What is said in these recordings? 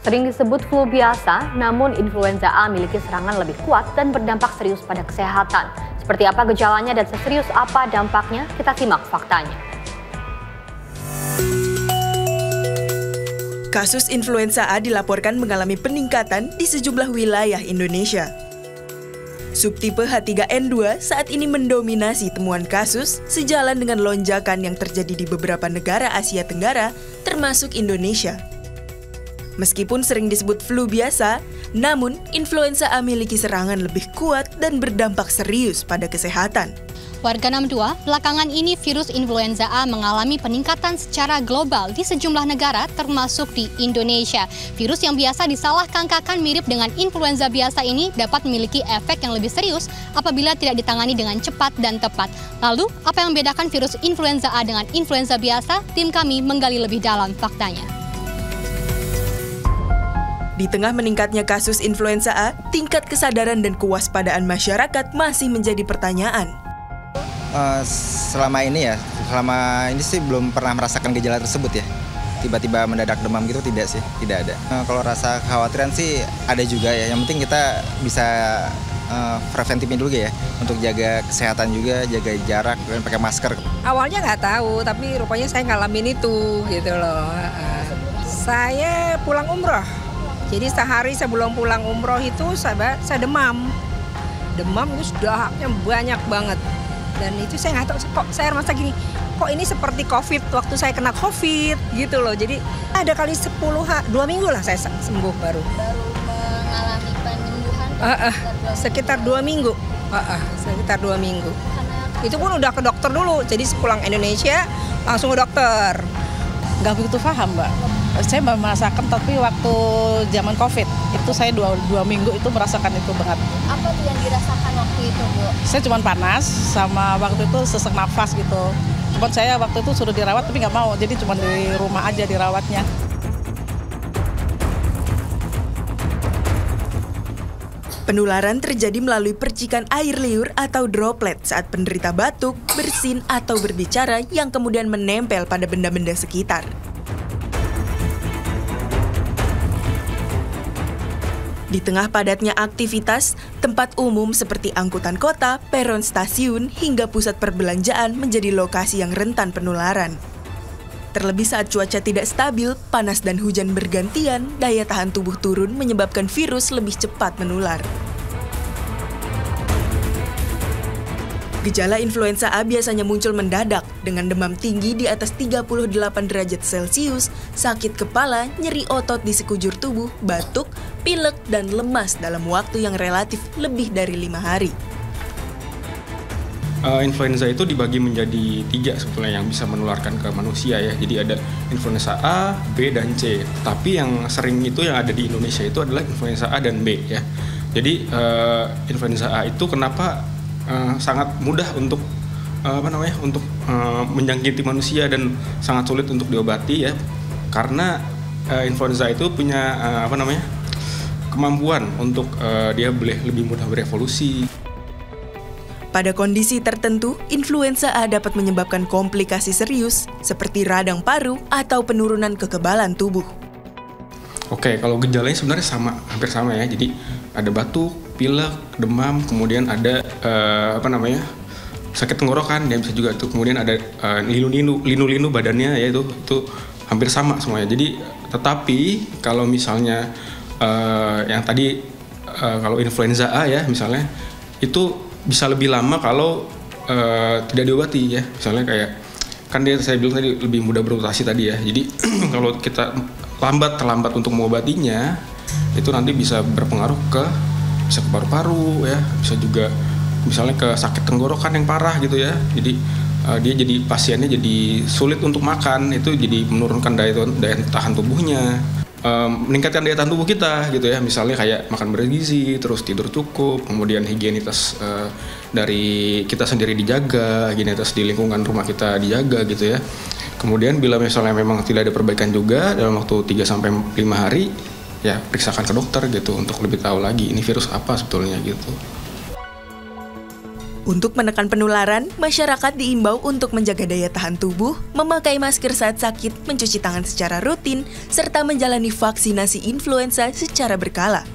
Sering disebut flu biasa, namun influenza A memiliki serangan lebih kuat dan berdampak serius pada kesehatan. Seperti apa gejalanya dan seserius apa dampaknya? Kita simak faktanya. Kasus influenza A dilaporkan mengalami peningkatan di sejumlah wilayah Indonesia. Subtipe H3N2 saat ini mendominasi temuan kasus sejalan dengan lonjakan yang terjadi di beberapa negara Asia Tenggara, termasuk Indonesia. Meskipun sering disebut flu biasa, namun influenza A memiliki serangan lebih kuat dan berdampak serius pada kesehatan. Warga 62, belakangan ini virus influenza A mengalami peningkatan secara global di sejumlah negara termasuk di Indonesia. Virus yang biasa disalah-kangkakan mirip dengan influenza biasa ini dapat memiliki efek yang lebih serius apabila tidak ditangani dengan cepat dan tepat. Lalu, apa yang membedakan virus influenza A dengan influenza biasa? Tim kami menggali lebih dalam faktanya. Di tengah meningkatnya kasus influenza A, tingkat kesadaran dan kewaspadaan masyarakat masih menjadi pertanyaan. Selama ini sih belum pernah merasakan gejala tersebut ya. Tiba-tiba mendadak demam gitu tidak ada. Kalau rasa kekhawatiran sih ada juga ya. Yang penting kita bisa preventifin dulu ya, untuk jaga kesehatan juga, jaga jarak dan pakai masker. Awalnya nggak tahu, tapi rupanya saya ngalamin itu gitu loh. Saya pulang umroh. Jadi sehari sebelum pulang umroh itu saya demam. Demam itu dahaknya banyak banget. Dan itu saya nggak tahu kok saya merasa gini, kok ini seperti COVID waktu saya kena COVID gitu loh. Jadi ada kali 2 minggu lah saya sembuh baru. Baru mengalami penyembuhan? Sekitar 2 minggu. Sekitar 2 minggu. Itu pun udah ke dokter dulu. Jadi sepulang Indonesia langsung ke dokter. Nggak begitu paham, Mbak. Saya merasakan, tapi waktu zaman COVID itu saya 2 minggu itu merasakan itu banget. Apa tuh yang dirasakan waktu itu, Bu? Saya cuma panas sama waktu itu sesak nafas gitu. Cuma saya waktu itu suruh dirawat tapi nggak mau, jadi cuma di rumah aja dirawatnya. Penularan terjadi melalui percikan air liur atau droplet saat penderita batuk, bersin, atau berbicara yang kemudian menempel pada benda-benda sekitar. Di tengah padatnya aktivitas, tempat umum seperti angkutan kota, peron stasiun, hingga pusat perbelanjaan menjadi lokasi yang rentan penularan. Terlebih saat cuaca tidak stabil, panas dan hujan bergantian, daya tahan tubuh turun menyebabkan virus lebih cepat menular. Gejala influenza A biasanya muncul mendadak dengan demam tinggi di atas 38 derajat Celcius, sakit kepala, nyeri otot di sekujur tubuh, batuk, pilek, dan lemas dalam waktu yang relatif lebih dari 5 hari. Influenza itu dibagi menjadi 3 sebetulnya yang bisa menularkan ke manusia ya. Jadi ada influenza A, B, dan C. Tapi yang sering itu yang ada di Indonesia itu adalah influenza A dan B ya. Jadi influenza A itu kenapa sangat mudah untuk menjangkiti manusia dan sangat sulit untuk diobati ya. Karena influenza itu punya kemampuan untuk dia boleh lebih mudah berevolusi. Pada kondisi tertentu, influenza A dapat menyebabkan komplikasi serius seperti radang paru atau penurunan kekebalan tubuh. Oke, kalau gejalanya sebenarnya hampir sama ya. Jadi ada batuk, pilek, demam, kemudian ada sakit tenggorokan, dan bisa juga itu kemudian ada linu-linu badannya ya, itu hampir sama semuanya. Jadi tetapi kalau misalnya yang tadi kalau influenza A ya misalnya itu bisa lebih lama kalau tidak diobati ya. Misalnya kayak kan saya bilang tadi lebih mudah bermutasi tadi ya. Jadi kalau kita terlambat untuk mengobatinya, itu nanti bisa berpengaruh bisa ke paru-paru ya, bisa juga misalnya ke sakit tenggorokan yang parah gitu ya. Jadi dia jadi pasiennya jadi sulit untuk makan, itu jadi menurunkan daya tahan tubuhnya, meningkatkan daya tahan tubuh kita gitu ya. Misalnya kayak makan bergizi, terus tidur cukup, kemudian higienitas dari kita sendiri dijaga, higienitas di lingkungan rumah kita dijaga gitu ya. Kemudian bila misalnya memang tidak ada perbaikan juga dalam waktu 3-5 hari, ya periksakan ke dokter gitu untuk lebih tahu lagi ini virus apa sebetulnya gitu. Untuk menekan penularan, masyarakat diimbau untuk menjaga daya tahan tubuh, memakai masker saat sakit, mencuci tangan secara rutin, serta menjalani vaksinasi influenza secara berkala.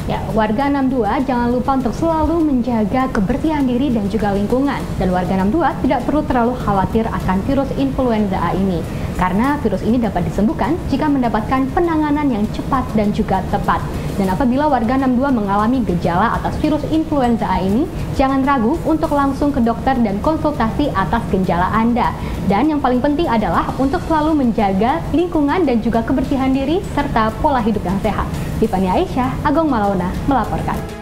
Ya, warga 62 jangan lupa untuk selalu menjaga kebersihan diri dan juga lingkungan. Dan warga 62 tidak perlu terlalu khawatir akan virus influenza A ini. Karena virus ini dapat disembuhkan jika mendapatkan penanganan yang cepat dan juga tepat. Dan apabila warga 62 mengalami gejala atas virus influenza A ini, jangan ragu untuk langsung ke dokter dan konsultasi atas gejala Anda. Dan yang paling penting adalah untuk selalu menjaga lingkungan dan juga kebersihan diri serta pola hidup yang sehat. Tiffany Aisyah, Agung Maulana melaporkan.